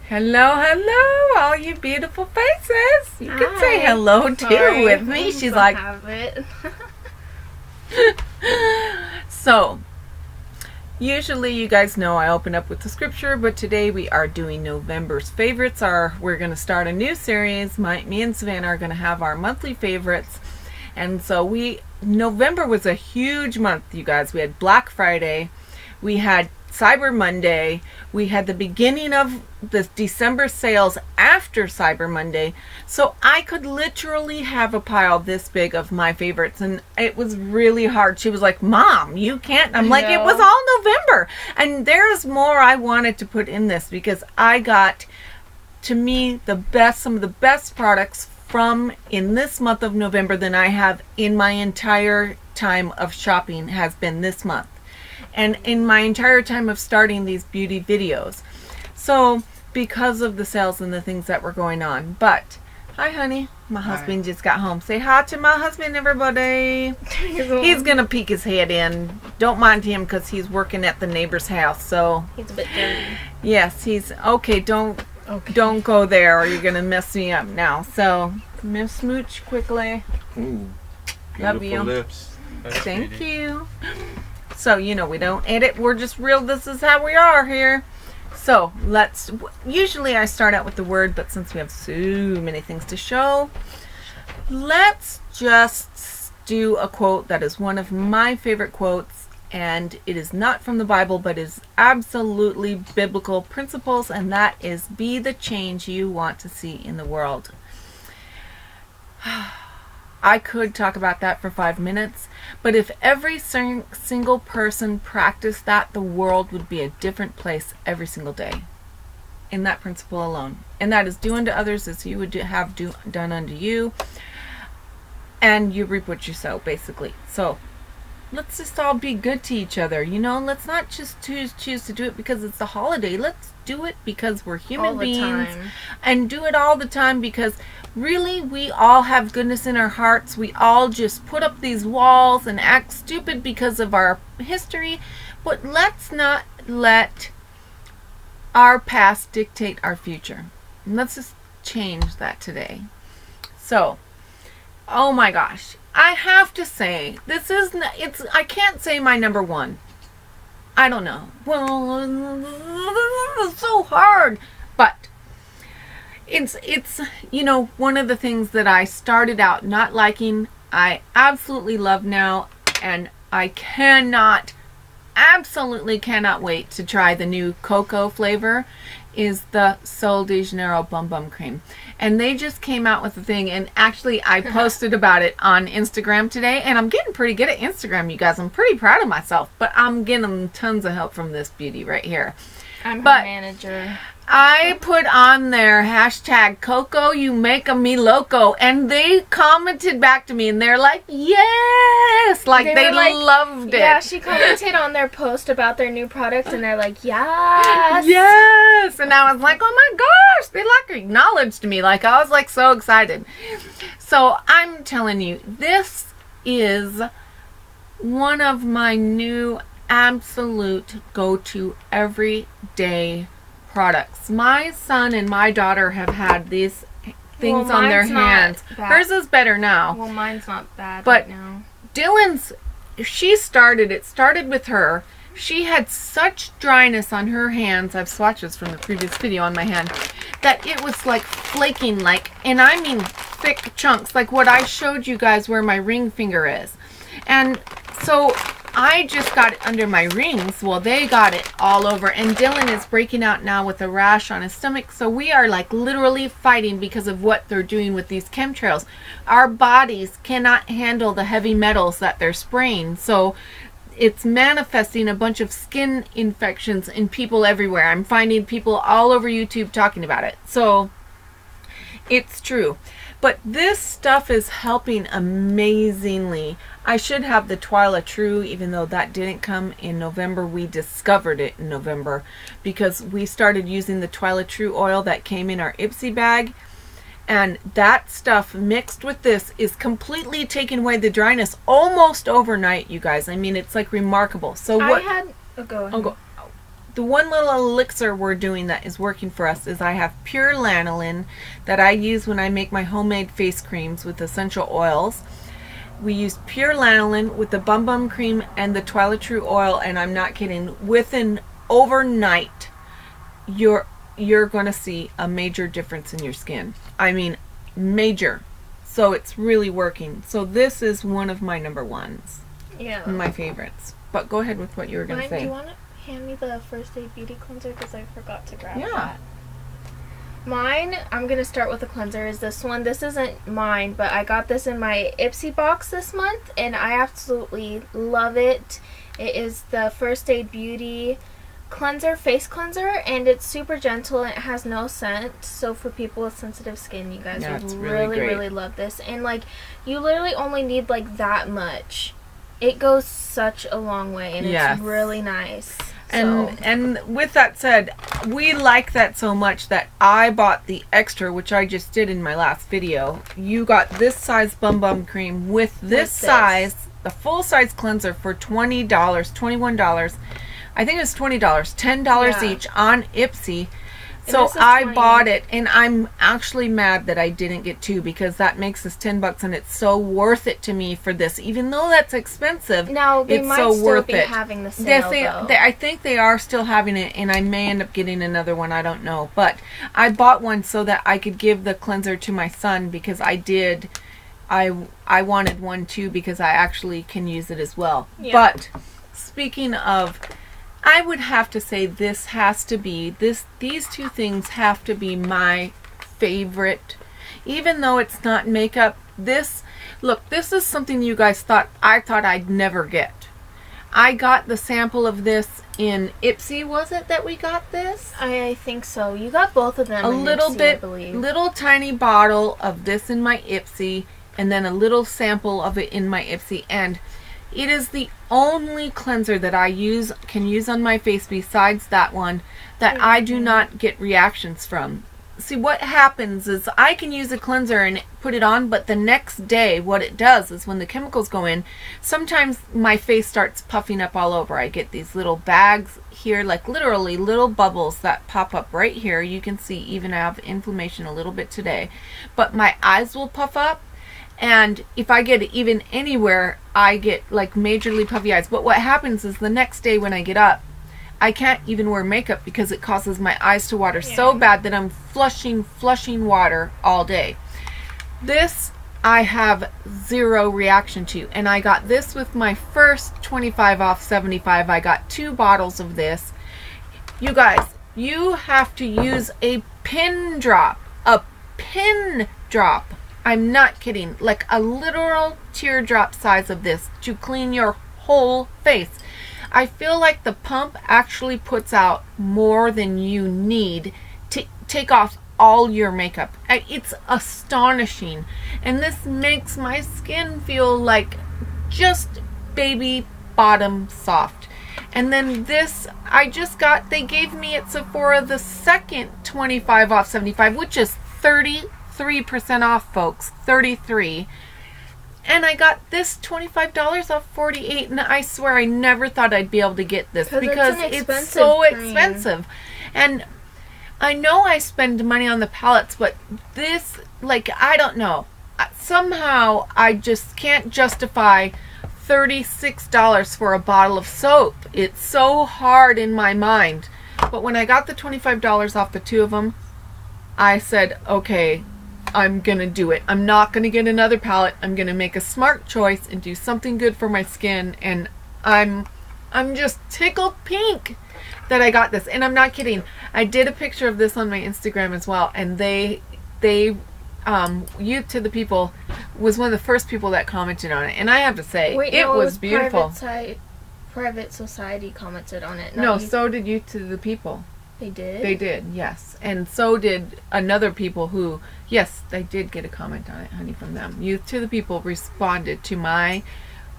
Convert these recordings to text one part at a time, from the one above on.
Hello, hello, all you beautiful faces. You can say hello too with me. She's like, So, usually you guys know I open up with the scripture, but today we are doing November's favorites. We're going to start a new series. Me and Savannah are going to have our monthly favorites. And so November was a huge month, you guys. We had Black Friday, we had Cyber Monday, we had the beginning of the December sales after Cyber Monday. So I could literally have a pile this big of my favorites, and it was really hard. She was like, Mom, you can't. I'm like, it was all November. And there's more I wanted to put in this because I got, to me, some of the best products in this month of November than I have in my entire time of shopping has been this month. And in my entire time of starting these beauty videos. So, because of the sales and the things that were going on. But, hi honey, my husband just got home. Say hi to my husband, everybody. He's going to peek his head in. Don't mind him because he's working at the neighbor's house. So he's a bit dirty. Yes, okay, don't go there or you're going to mess me up now. So, Miss Smooch quickly. Ooh, love you. Lips. Thank you. So, we don't edit. We're just real. This is how we are here. So, usually I start out with the word, but since we have so many things to show, let's just do a quote that is one of my favorite quotes, and it is not from the Bible, but is absolutely biblical principles, and that is, be the change you want to see in the world. I could talk about that for 5 minutes, but if every single person practiced that, the world would be a different place every single day. In that principle alone. And that is do unto others as you would have done unto you. And you reap what you sow, basically. So, let's just all be good to each other, Let's not just choose to do it because it's a holiday. Let's do it because we're human beings. And do it all the time because really we all have goodness in our hearts. We all just put up these walls and act stupid because of our history. But let's not let our past dictate our future. And let's just change that today. So, oh my gosh. I have to say, I can't say my number one. I don't know. Well, it's so hard. But it's one of the things that I started out not liking, I absolutely love now, and I absolutely cannot wait to try the new cocoa flavor, is the Sol de Janeiro Bum Bum Cream. And they just came out with the thing, and actually I posted about it on Instagram today, and I'm getting pretty good at Instagram, you guys. I'm pretty proud of myself, but I'm getting tons of help from this beauty right here. I'm her manager. I put on their hashtag Coco, you make me loco, and they commented back to me, and they're like, yes, like they loved it. Yeah, she commented on their post about their new product, and they're like, yes. Yes, and I was like, oh my gosh, they acknowledged me, I was so excited. So I'm telling you, this is one of my new absolute go-to everyday products. My son and my daughter have had these things on their hands. Hers is better now. Well, mine's not bad but right now. Dylan's, it started with her. She had such dryness on her hands, I've swatches from the previous video on my hand, that it was flaking, and I mean thick chunks, like what I showed you guys where my ring finger is. And so I just got it under my rings. Well, they got it all over. And Dylan is breaking out now with a rash on his stomach. So we are literally fighting because of what they're doing with these chemtrails. Our bodies cannot handle the heavy metals that they're spraying. So it's manifesting a bunch of skin infections in people everywhere. I'm finding people all over YouTube talking about it. So it's true. But this stuff is helping amazingly. I should have the Twyla True, even though that didn't come in November. We discovered it in November because we started using the Twyla True oil that came in our Ipsy bag. And that stuff mixed with this is completely taking away the dryness almost overnight, you guys. I mean, it's remarkable. So what? Go ahead. the one little elixir we're doing that is working for us is I have pure lanolin that I use when I make my homemade face creams with essential oils. We use pure lanolin with the Bum Bum cream and the Twilight True oil, and I'm not kidding. Within overnight, you're going to see a major difference in your skin. I mean, major. So it's really working. So this is one of my number ones. Yeah. My favorites. But go ahead with what you were going to say. Do you want to hand me the First Aid Beauty Cleanser? Because I forgot to grab Yeah. that. Mine, I'm going to start with the cleanser, is this one. This isn't mine, but I got this in my Ipsy box this month, and I absolutely love it. It is the First Aid Beauty Cleanser, Face Cleanser, and it's super gentle and it has no scent. So for people with sensitive skin, you guys would really love this. And like, you literally only need like that much. It goes such a long way, and it's really nice. And with that said, we like that so much that I bought the extra, which I just did in my last video. You got this size Bum Bum cream with this size, the full size cleanser for $20, $21. I think it was $20, $10 each on Ipsy. So I bought it, and I'm actually mad that I didn't get two, because that makes us $10, and it's so worth it to me for this. Even though that's expensive, now they it's might so still worth be it. Having the sale, I think they are still having it, and I may end up getting another one. I don't know, but I bought one so that I could give the cleanser to my son, because I wanted one too, because I actually can use it as well. Yeah. But speaking of, I would have to say this has to be, these two things have to be my favorite. Even though it's not makeup, this is something you guys I thought I'd never get. I got the sample of this in Ipsy, was it that we got this? I think so. You got both of them in Ipsy, I believe. Little tiny bottle of this in my Ipsy, and then a little sample of it in my Ipsy, and it is the only cleanser that I can use on my face besides that one that I do not get reactions from. See, what happens is I can use a cleanser and put it on, but the next day what it does is when the chemicals go in, sometimes my face starts puffing up all over. I get these little bags here, like literally little bubbles that pop up right here. You can see even I have inflammation a little bit today. But my eyes will puff up. And if I get it even anywhere, I get like majorly puffy eyes. But what happens is the next day when I get up, I can't even wear makeup because it causes my eyes to water so bad that I'm flushing water all day. This I have zero reaction to. And I got this with my first 25 off 75. I got 2 bottles of this. You guys, you have to use a pin drop. A pin drop. I'm not kidding. Like a literal teardrop size of this to clean your whole face. I feel like the pump actually puts out more than you need to take off all your makeup. It's astonishing. And this makes my skin feel like just baby bottom soft. And then this, they gave me at Sephora the second 25 off 75, which is 33% off, folks. 33. And I got this $25 off 48, and I swear I never thought I'd be able to get this because it's so expensive. And I know I spend money on the palettes, but this, like, I don't know. Somehow I just can't justify $36 for a bottle of soap. It's so hard in my mind. But when I got the $25 off the 2 of them, I said, okay, I'm gonna do it. I'm not gonna get another palette. I'm gonna make a smart choice and do something good for my skin. And I'm just tickled pink that I got this. And I'm not kidding. I did a picture of this on my Instagram as well. And Youth to the People was one of the first people that commented on it. And I have to say, it was beautiful. Private Society commented on it. No, so did Youth to the People. They did? They did, yes. And so did another people who, yes, they did get a comment on it, honey, from them. Youth to the People responded to my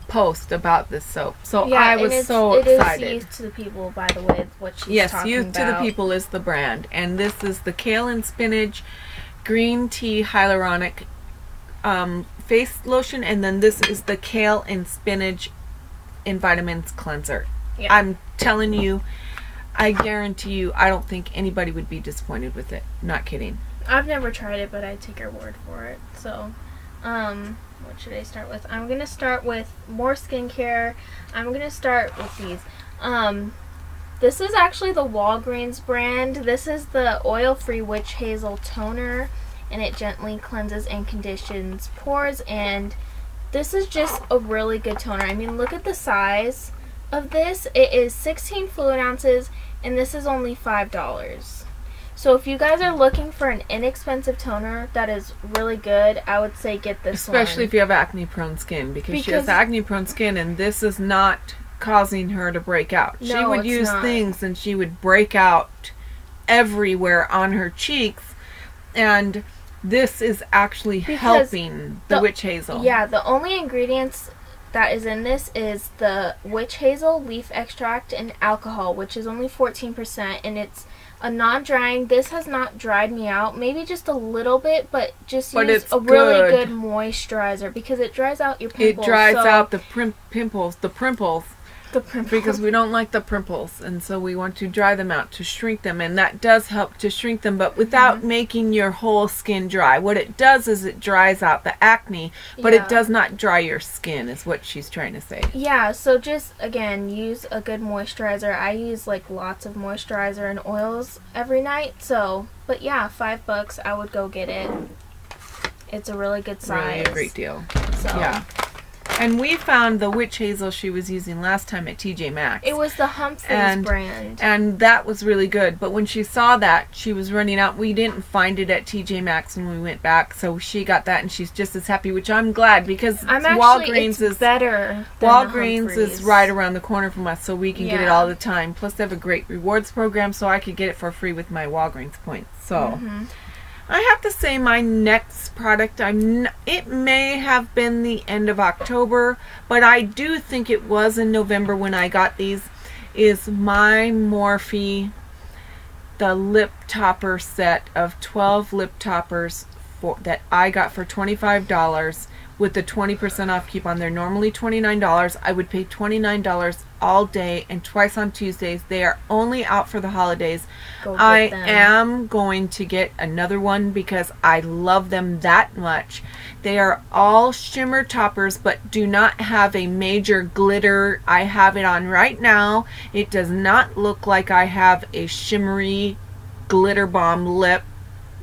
post about this soap. So yeah, I was so excited. It is Youth to the People, by the way, what she's talking about. Yes, Youth to the People is the brand. And this is the Kale and Spinach Green Tea Hyaluronic Face Lotion. And then this is the Kale and Spinach in Vitamins Cleanser. Yeah. I'm telling you, I guarantee you, I don't think anybody would be disappointed with it. Not kidding. I've never tried it, but I take her word for it. So, what should I start with? I'm going to start with more skincare. I'm going to start with these. This is actually the Walgreens brand. This is the oil-free witch hazel toner, and it gently cleanses and conditions pores, and this is just a really good toner. I mean, look at the size of this. It is 16 fluid ounces, and this is only $5. So if you guys are looking for an inexpensive toner that is really good, I would say get this one. Especially if you have acne-prone skin, because she has acne-prone skin, and this is not causing her to break out. No, she would use things, and she would break out everywhere on her cheeks, and this is actually helping the witch hazel. Yeah, the only ingredients that is in this is the witch hazel, leaf extract, and alcohol, which is only 14%, and it's a non-drying. This has not dried me out, maybe just a little bit, but use a really good moisturizer, because it dries out your pimples. It dries out the pimples. Because we don't like the pimples, and so we want to dry them out to shrink them, and that does help to shrink them, but without making your whole skin dry. What it does is it dries out the acne, but it does not dry your skin, is what she's trying to say. Yeah, so just, again, use a good moisturizer. I use, like, lots of moisturizer and oils every night, so, but yeah, $5, I would go get it. It's a really good size. Really a great deal. So. Yeah. And we found the witch hazel she was using last time at TJ Maxx. It was the Humphreys brand. And that was really good. But when she saw that, she was running out. We didn't find it at TJ Maxx when we went back. So she got that, and she's just as happy, which I'm glad, because Walgreens is better than Walgreens is right around the corner from us, so we can get it all the time. Plus they have a great rewards program, so I could get it for free with my Walgreens points. So I have to say, my next product, it may have been the end of October, but I do think it was in November when I got these, is my Morphe, the lip topper set of 12 lip toppers that I got for $25 with the 20% off coupon. They're normally $29. I would pay $29 all day and twice on Tuesdays. They are only out for the holidays. I am going to get another one because I love them that much. They are all shimmer toppers, but do not have a major glitter. I have it on right now. It does not look like I have a shimmery glitter bomb lip.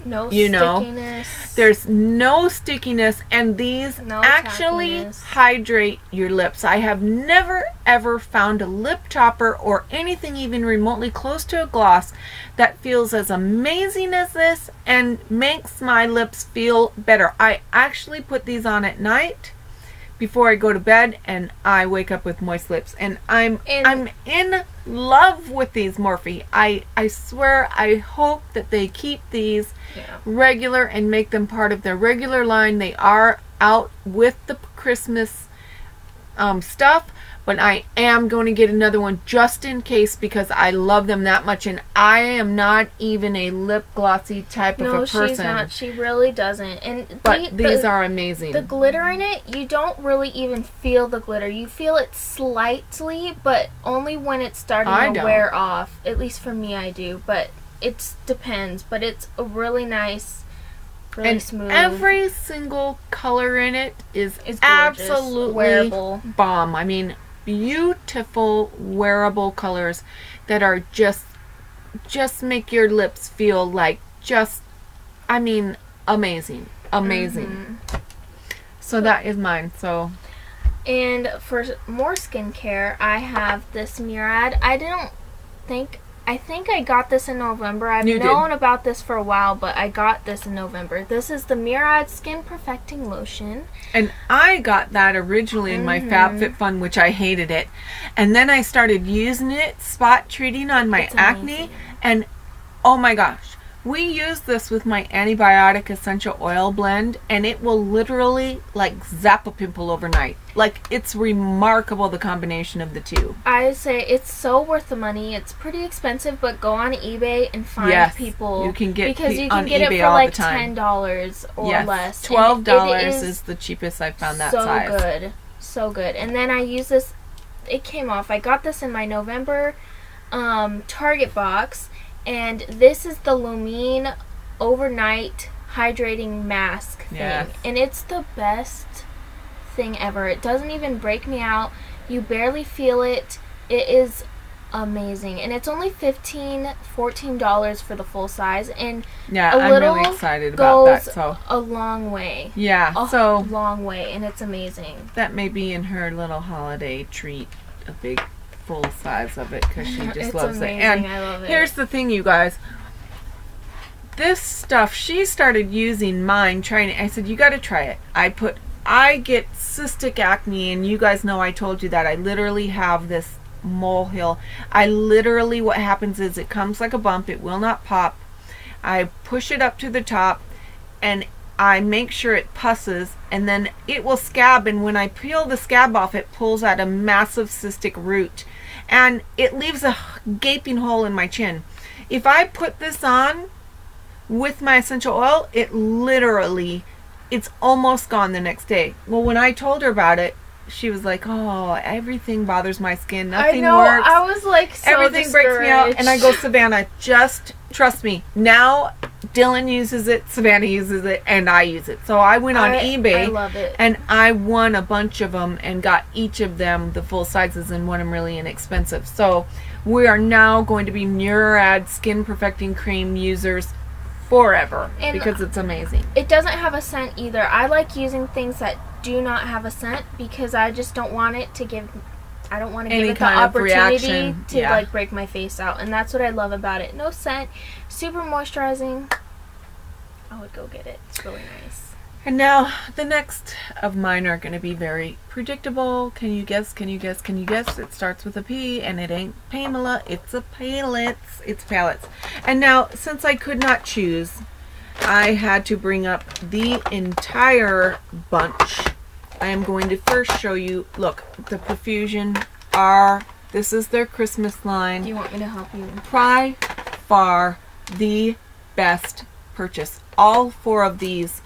No stickiness. There's no stickiness, and these actually hydrate your lips. I have never ever found a lip topper or anything even remotely close to a gloss that feels as amazing as this and makes my lips feel better. I actually put these on at night before I go to bed, and I wake up with moist lips, and I'm in love with these Morphe. I swear, I hope that they keep these regular and make them part of their regular line. They are out with the Christmas stuff, but I am going to get another one just in case, because I love them that much, and I am not even a lip glossy type of a person. No, she's not. She really doesn't. But these are amazing. The glitter in it, you don't really even feel the glitter. You feel it slightly, but only when it's starting to wear off. At least for me, I do. But it depends. But it's a really nice, really smooth. Every single color in it is absolutely wearable. Bomb. I mean, beautiful wearable colors that are just make your lips feel like amazing. So that is mine. So, and for more skincare, I have this Murad. I think I got this in November. I've known about this for a while, but I got this in November. This is the Murad Skin Perfecting Lotion. And I got that originally in my FabFitFun, which I hated it. And then I started using it, spot treating on my acne. And oh my gosh, we use this with my antibiotic essential oil blend, and it will literally like zap a pimple overnight. Like, it's remarkable, the combination of the two. I say it's so worth the money. It's pretty expensive, but go on eBay and find people. You can get because you on can get eBay it for all like the time. $10 or less. $12 is the cheapest I've found that size. So good. And then I use this. It came off. I got this in my November Target box, and this is the Lumine overnight hydrating mask thing. Yes. And it's the best thing ever. It doesn't even break me out. You barely feel it. It is amazing, and it's only $14 for the full size, and Yeah, a I'm little really excited about that. goes So a long way. yeah, A so long way, and it's amazing. that may be in her little holiday treat, a big full size of it, because she just It's loves amazing. it. And I love it. here's the thing, you guys. This stuff, she started using mine, trying it. I said, you got to try it. I get cystic acne, and you guys know I told you that. I literally have this molehill. What happens is it comes like a bump. It will not pop. I push it up to the top, and I make sure it pusses, and then it will scab, and when I peel the scab off, it pulls out a massive cystic root, and it leaves a gaping hole in my chin. If I put this on with my essential oil, it's almost gone the next day. Well, when I told her about it, she was like, oh, everything bothers my skin. Nothing I know. works. I was like so Everything breaks me out. And I go, Savannah, just trust me. Now Dylan uses it, Savannah uses it, and I use it. So I went on eBay. I love it. And I won a bunch of them and got each of them the full sizes and won them really inexpensive. So we are now going to be Murad Skin Perfecting Cream users forever, and because it's amazing. It doesn't have a scent either. I like using things that do not have a scent, because I just don't want it to give I don't want to give it the opportunity to like break my face out, and that's what I love about it. No scent, super moisturizing. I would go get it. It's really nice. And now the next of mine are going to be very predictable. Can you guess? Can you guess? Can you guess? It starts with a P, and it ain't Pamela. It's a palettes. It's palettes. And now, since I could not choose, I had to bring up the entire bunch. I am going to first show you, look, the Profusion are, this is their Christmas line. Do you want me to help you? By far the best purchase. All four of these.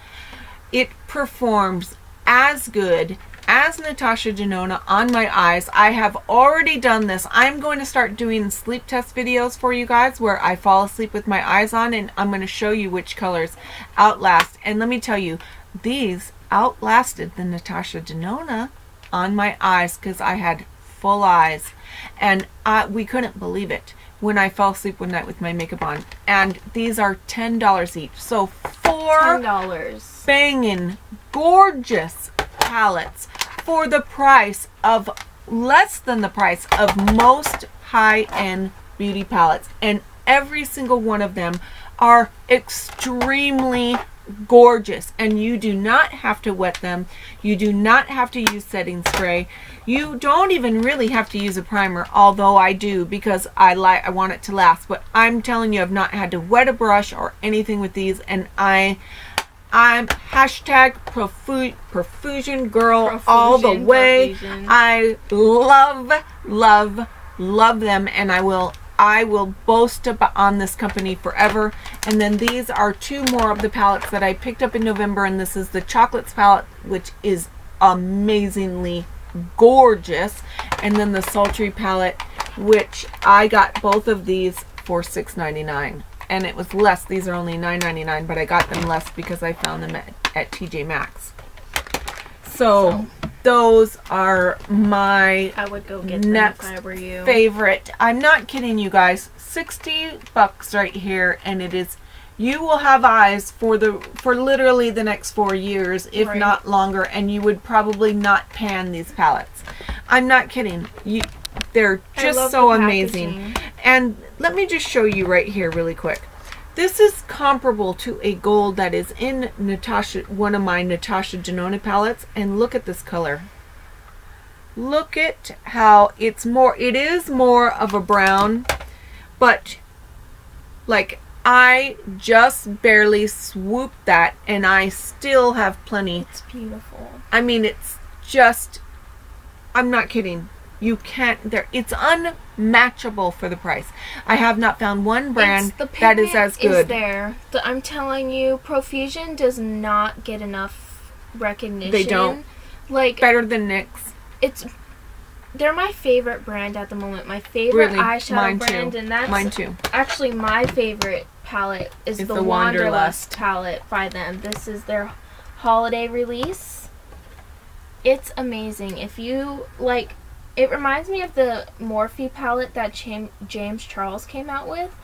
It performs as good as Natasha Denona on my eyes. I have already done this. I'm going to start doing sleep test videos for you guys where I fall asleep with my eyes on, and I'm going to show you which colors outlast. And let me tell you, these outlasted the Natasha Denona on my eyes, because I had full eyes, and we couldn't believe it when I fell asleep one night with my makeup on. And these are $10 each. So $10. Banging gorgeous palettes for the price of less than the price of most high-end beauty palettes, and every single one of them are extremely gorgeous, and you do not have to wet them. You do not have to use setting spray. You don't even really have to use a primer, although I do, because I want it to last. But I'm telling you, I've not had to wet a brush or anything with these, and I'm hashtag Profusion girl all the way. Profusion. I love them, and I will boast on this company forever. And then these are two more of the palettes that I picked up in November, and this is the Chocolates palette, which is amazingly gorgeous, and then the Sultry palette, which I got both of these for $6.99, and it was less. These are only $9.99, but I got them less because I found them at TJ Maxx. So those are my I would go get them next if I were you. favorite. I'm not kidding you guys. $60 right here, and it is. You will have eyes for literally the next 4 years, if Right. not longer, and you would probably not pan these palettes. I'm not kidding. They're I just love so the amazing. packaging. And let me just show you right here really quick. This is comparable to a gold that is in one of my Natasha Denona palettes, and look at this color. Look at how it is more of a brown, but like I just barely swooped that, and I still have plenty. It's beautiful. I mean, it's just, I'm not kidding. You can't, it's unmatchable for the price. I have not found one brand that is as good. Is there. I'm telling you, Profusion does not get enough recognition. They don't. Like, Better than NYX. it's they're my favorite brand at the moment. My favorite Really? eyeshadow Mine brand, too. and that's Mine too. actually my favorite palette is It's the the Wanderlust Wanderlust. palette by them. This is their holiday release. It's amazing. If you like, it reminds me of the Morphe palette that James Charles came out with,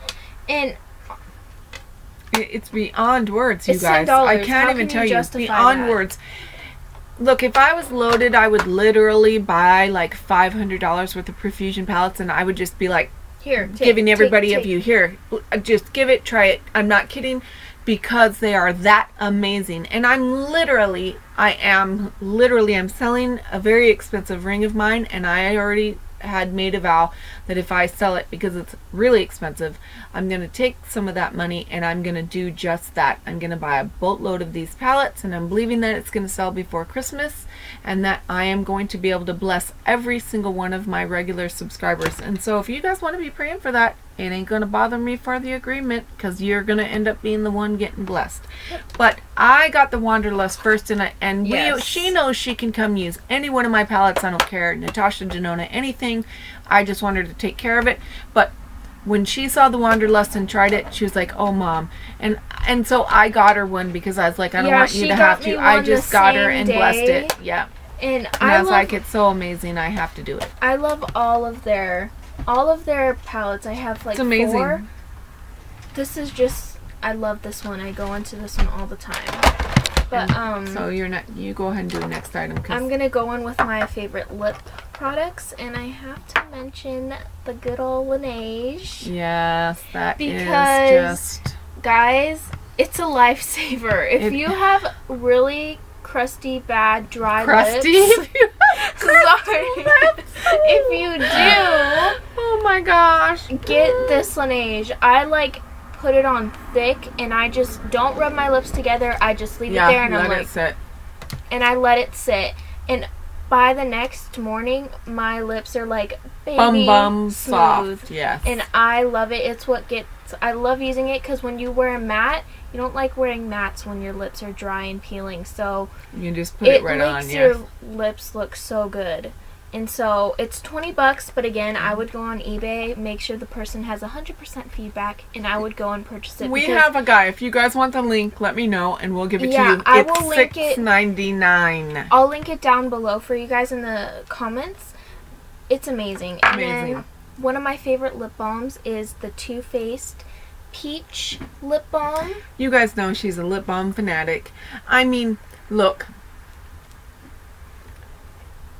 and It's beyond words, you it's guys. $10. I can't How even can tell you you. justify Beyond that? words. Look, if I was loaded, I would literally buy like $500 worth of Profusion palettes, and I would just be like, here, giving everybody of you here, just give it, try it. I'm not kidding, because they are that amazing. And I'm selling a very expensive ring of mine, and I already had made a vow that if I sell it, because it's really expensive, I'm going to take some of that money and I'm going to do just that. I'm going to buy a boatload of these palettes, and I'm believing that it's going to sell before Christmas, and that I am going to be able to bless every single one of my regular subscribers. And so if you guys want to be praying for that, it ain't going to bother me for the agreement, because you're going to end up being the one getting blessed. But I got the Wanderlust first, and Yes. she knows she can come use any one of my palettes. I don't care, Natasha, Denona, anything. I just want her to take care of it. But when she saw the Wanderlust and tried it, she was like, "Oh, Mom," and so I got her one, because I was like, I don't want you she to got have me to. I one just the got her same and blessed day. it. Yeah, And and I I was love, like, it's so amazing. I have to do it. I love all of their palettes. I have like It's amazing. 4. This is just, I love this one. I go into this one all the time. But So you go ahead and do the next item. I'm gonna go in with my favorite lip products, and I have to mention the good old Laneige. Yes, that Because- is just Guys, it's a lifesaver. If you have really crusty, bad, dry crusty. lips. Sorry. If you do, Oh my gosh. get this Laneige. I like put it on thick, and I just don't rub my lips together. I just leave it there, and I'm let like, it sit. and I let it sit. And by the next morning, my lips are like baby Bum smooth. soft. Yes. And I love it. It's what gets. I love using it, because when you wear a matte, you don't like wearing mattes when your lips are dry and peeling. So you just put it right on. makes Yes. your lips look so good. And so it's $20, but again, I would go on eBay, make sure the person has 100% feedback, and I would go and purchase it. We because have a guy. If you guys want the link, let me know and we'll give it Yeah, to you. I It's will link it. $6.99. I'll link it down below for you guys in the comments. It's amazing. And Amazing. then one of my favorite lip balms is the Too Faced Peach Lip Balm. You guys know she's a lip balm fanatic. I mean, look.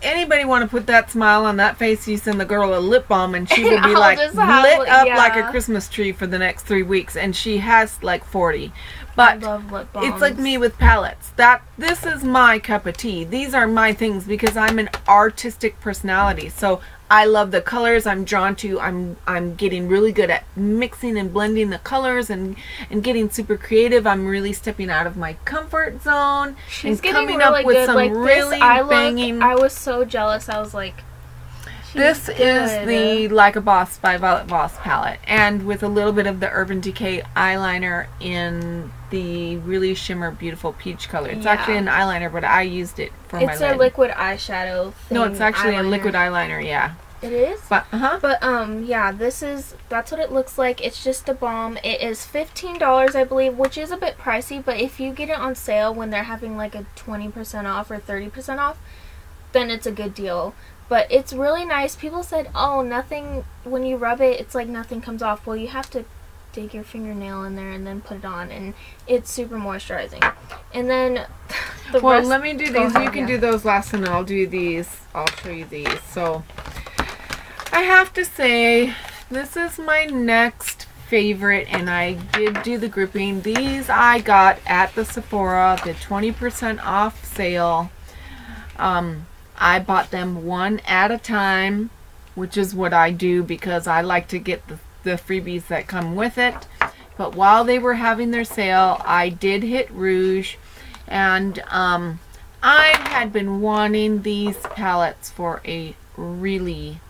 Anybody want to put that smile on that face? You send the girl a lip balm and she will be I'll like just lit have- up like a yeah. Christmas tree for the next 3 weeks, and she has like 40. I But love lip balms. it's like me with palettes. This is my cup of tea. These are my things, because I'm an artistic personality. So I love the colors I'm drawn to. I'm getting really good at mixing and blending the colors and getting super creative. I'm really stepping out of my comfort zone She's and getting coming really up with good. some Like really this eye banging. look, I was so jealous. I was like, This she's is good. the Like a Boss by Violet Voss palette, and with a little bit of the Urban Decay eyeliner in the really shimmer beautiful peach color. It's Yeah. actually an eyeliner, but I used it for my It's a lid. liquid eyeshadow thing. No, it's actually a eyeliner. liquid eyeliner, yeah. It is? But But yeah, that's what it looks like. It's just a balm. It is $15, I believe, which is a bit pricey, but if you get it on sale when they're having like a 20% off or 30% off, then it's a good deal. But it's really nice. People said, "Oh, nothing when you rub it, it's like nothing comes off." Well, you have to dig your fingernail in there and then put it on, and it's super moisturizing. And then the well, rest, let me do go these. ahead, You can yeah. do those last, and I'll do these. I'll show you these. So I have to say, this is my next favorite, and I did do the grouping. These I got at the Sephora, the 20% off sale. I bought them one at a time, which is what I do because I like to get the freebies that come with it. But while they were having their sale, I did hit Rouge, and I had been wanting these palettes for a really,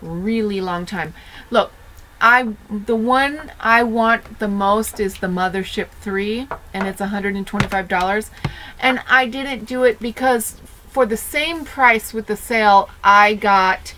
really long time. Look, the one I want the most is the Mothership 3, and it's $125. And I didn't do it because for the same price with the sale, I got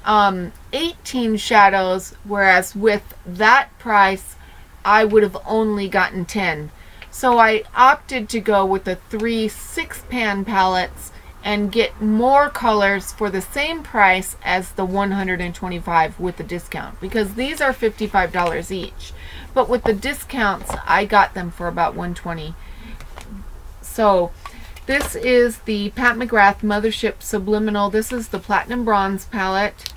18 shadows, whereas with that price I would have only gotten 10. So I opted to go with the 3 6-pan palettes and get more colors for the same price as the 125 with the discount, because these are $55 each, but with the discounts I got them for about 120. So this is the Pat McGrath Mothership Subliminal. This is the Platinum Bronze palette.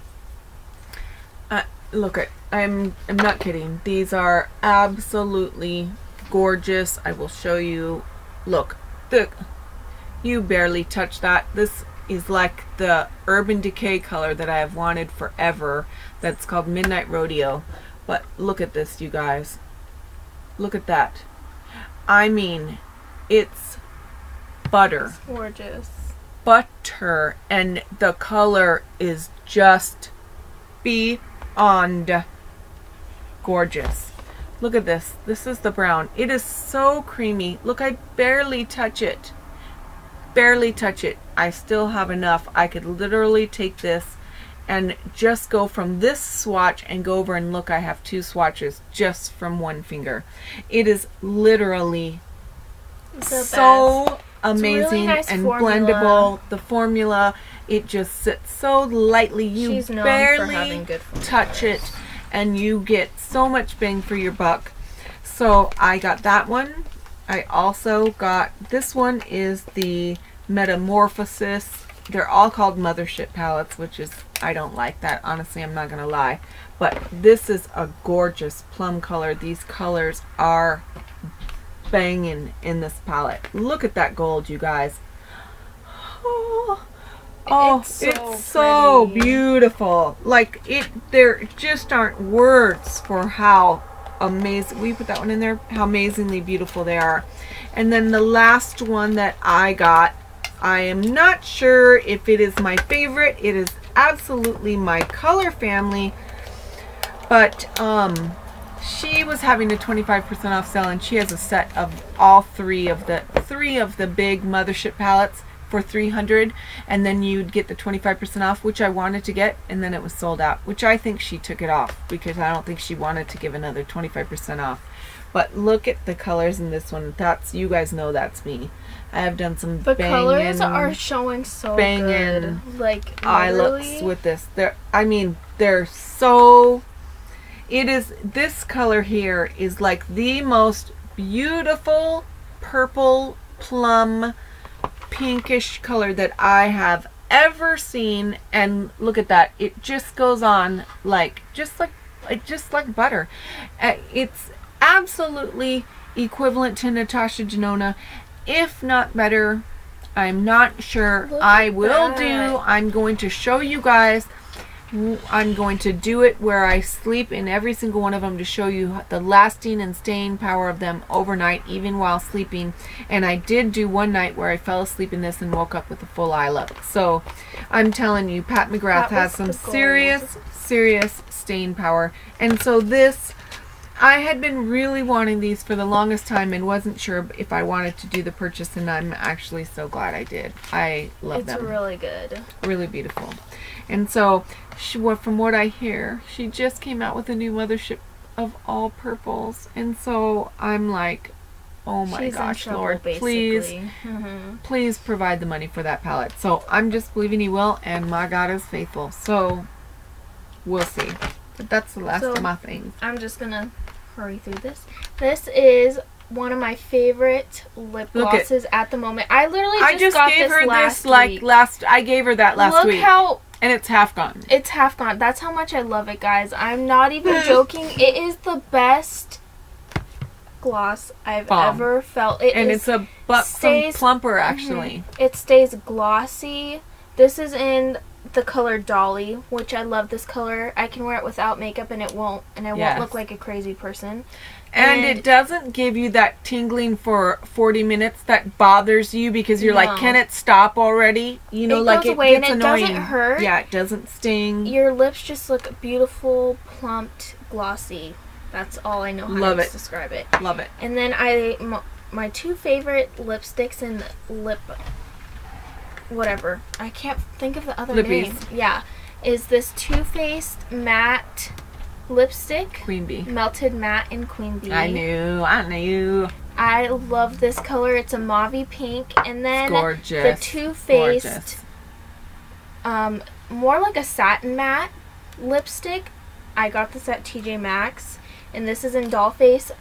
Look at, I'm not kidding. These are absolutely gorgeous. I will show you. Look, you barely touch that. This is like the Urban Decay color that I have wanted forever. That's called Midnight Rodeo. But look at this, you guys. Look at that. I mean, it's butter. It's gorgeous. Butter. And the color is just beyond gorgeous. Look at this. This is the brown. It is so creamy. Look, I barely touch it. Barely touch it. I still have enough. I could literally take this and just go from this swatch and go over and look, I have 2 swatches just from one finger. It is literally so amazing, really nice and formula. Blendable. The formula, it just sits so lightly. You barely touch it and you get so much bang for your buck. So I got that one. I also got, this one is the Metamorphosis. They're all called Mothership palettes, which is, I don't like that. Honestly, I'm not going to lie. But this is a gorgeous plum color. These colors are banging in this palette. Look at that gold, you guys. It's so beautiful. Like, there just aren't words for how amazing, we put that one in there, how amazingly beautiful they are. And then the last one that I got, I am not sure if it is my favorite. It is absolutely my color family, but she was having a 25% off sale, and she has a set of all three of the big Mothership palettes for $300, and then you'd get the 25% off, which I wanted to get, and then it was sold out, which I think she took it off because I don't think she wanted to give another 25% off. But look at the colors in this one. That's, you guys know that's me. I have done some the colors are showing so good. Like, eye looks with this. They're so, it is, this color here is like the most beautiful purple plum pinkish color that I have ever seen. And look at that, it just goes on like just like butter. It's absolutely equivalent to Natasha Denona, if not better. I'm not sure. I will do, I'm going to show you guys, I'm going to do it where I sleep in every single one of them to show you the lasting and staying power of them overnight, even while sleeping. And I did do one night where I fell asleep in this and woke up with a full eye look. So I'm telling you, Pat McGrath has some serious staying power. And so this, I had been really wanting these for the longest time and wasn't sure if I wanted to do the purchase, and I'm actually so glad I did. I love them. It's really good. Really beautiful. And so, from what I hear, she just came out with a new Mothership of all purples. And so I'm like, oh my gosh, Lord, please, please provide the money for that palette. So I'm just believing He will, and my God is faithful. So we'll see. But that's the last of my things. I'm just gonna hurry through this. This is one of my favorite lip glosses at the moment. I literally just got gave this her last this like week. I gave her that last week. Look how, and it's half gone. it's half gone. That's how much I love it, guys. I'm not even joking. It is the best gloss I've ever felt. It's a plumper, actually. It stays glossy. This is in the color Dolly, which I love this color. I can wear it without makeup and it won't look like a crazy person. And it doesn't give you that tingling for 40 minutes that bothers you because you're like, can it stop already? You know, it goes away and it annoying. doesn't hurt. Yeah, it doesn't sting. Your lips just look beautiful, plumped, glossy. That's all I know how to describe it. Love it. And then my two favorite lipsticks and lip whatever. I can't think of the other name. Yeah. is this Too Faced matte lipstick. Queen Bee. Melted Matte in Queen Bee. I knew. I love this color. It's a mauve pink. And then Gorgeous. the Too Faced, more like a satin matte lipstick. I got this at TJ Maxx. And this is in Dollface.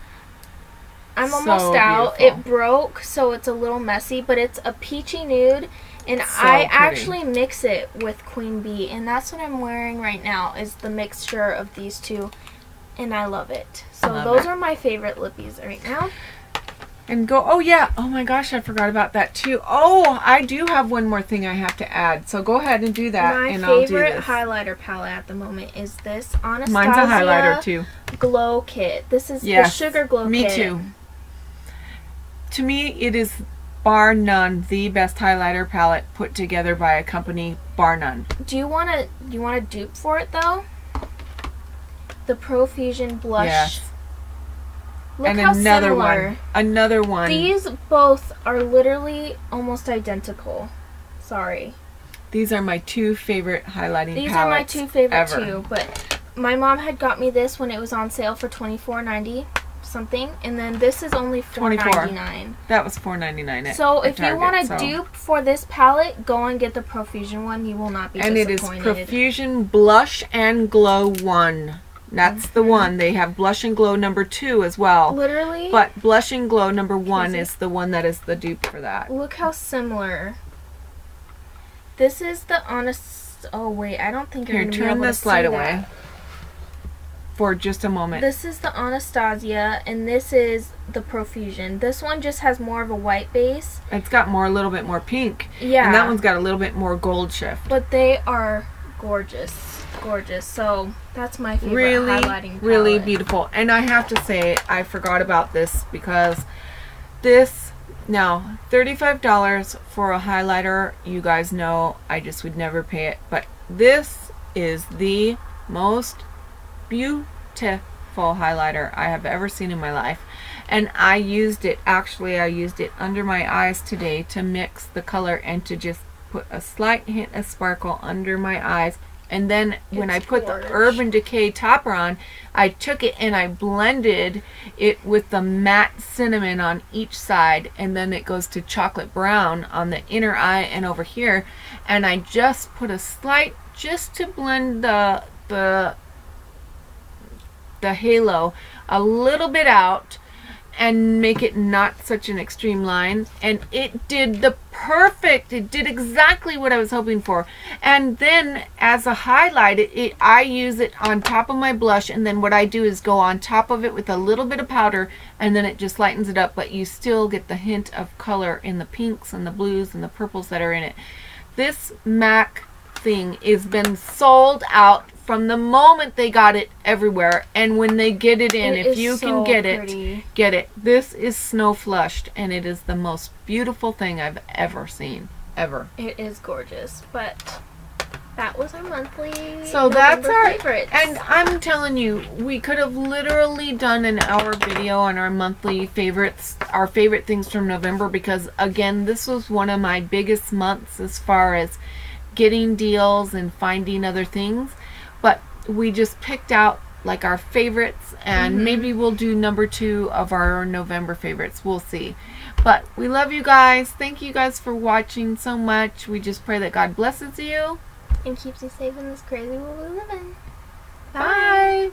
I'm So almost out. beautiful. It broke, so it's a little messy, but it's a peachy nude. And So I pretty. actually mix it with Queen Bee. And that's what I'm wearing right now, is the mixture of these two. And I love it. So Love those it. are my favorite lippies right now. And go, oh yeah, oh my gosh, I forgot about that too. Oh, I do have one more thing I have to add. So go ahead and do that, My and I'll do favorite this. highlighter palette at the moment is this Anastasia Mine's a highlighter too. Glow Kit. This is Yes, the Sugar Glow me Kit. too. To me, it is bar none the best highlighter palette put together by a company, bar none. Do you want to dupe for it though? The Profusion blush. Yes. Look And how another similar. one. Another one. These both are literally almost identical. Sorry. These are my two favorite highlighting These are my palettes two favorite ever. too, but my mom had got me this when it was on sale for $24.90 something, and then this is only $4.99. That was $4.99 at So if Target, you want to so. dupe for this palette, go and get the Profusion one. You will not be And it is disappointed. Profusion Blush and Glow 1. That's the one. They have Blush and Glow number 2 as well. Literally. But Blush and Glow number 1 see? is the one that is the dupe for that. Look how similar. This is the honest. Oh wait, I don't think you're Here, gonna be turn able the to slide see away that. for just a moment. This is the Anastasia, and this is the Profusion. This one just has more of a white base. It's got a little bit more pink. Yeah. And that one's got a little bit more gold shift. But they are gorgeous. Gorgeous. So that's my favorite Really, highlighting palette. really beautiful. And I have to say, I forgot about this because this, now, $35 for a highlighter, you guys know I just would never pay it. But this is the most beautiful highlighter I have ever seen in my life. And I used it under my eyes today to mix the color and to just put a slight hint of sparkle under my eyes. And then when I put the Urban Decay topper on, I took it and I blended it with the matte cinnamon on each side, and then it goes to chocolate brown on the inner eye and over here. And I just put a slight, just to blend the halo a little bit out and make it not such an extreme line, and it did it did exactly what I was hoping for. And then as a highlight, I use it on top of my blush, and then what I do is go on top of it with a little bit of powder, and then it just lightens it up, but you still get the hint of color in the pinks and the blues and the purples that are in it. This MAC thing has been sold out from the moment they got it everywhere, and when they get it in, if you can get it, get it. This is snow flushed, and it is the most beautiful thing I've ever seen, ever. It is gorgeous, but that was our monthly. So that's November our favorites. And I'm telling you, we could have literally done an hour video on our monthly favorites, our favorite things from November, because again, this was one of my biggest months as far as getting deals and finding other things. But we just picked out like our favorites, and maybe we'll do number 2 of our November favorites. We'll see. But we love you guys. Thank you guys for watching so much. We just pray that God blesses you and keeps you safe in this crazy world we live in. Bye.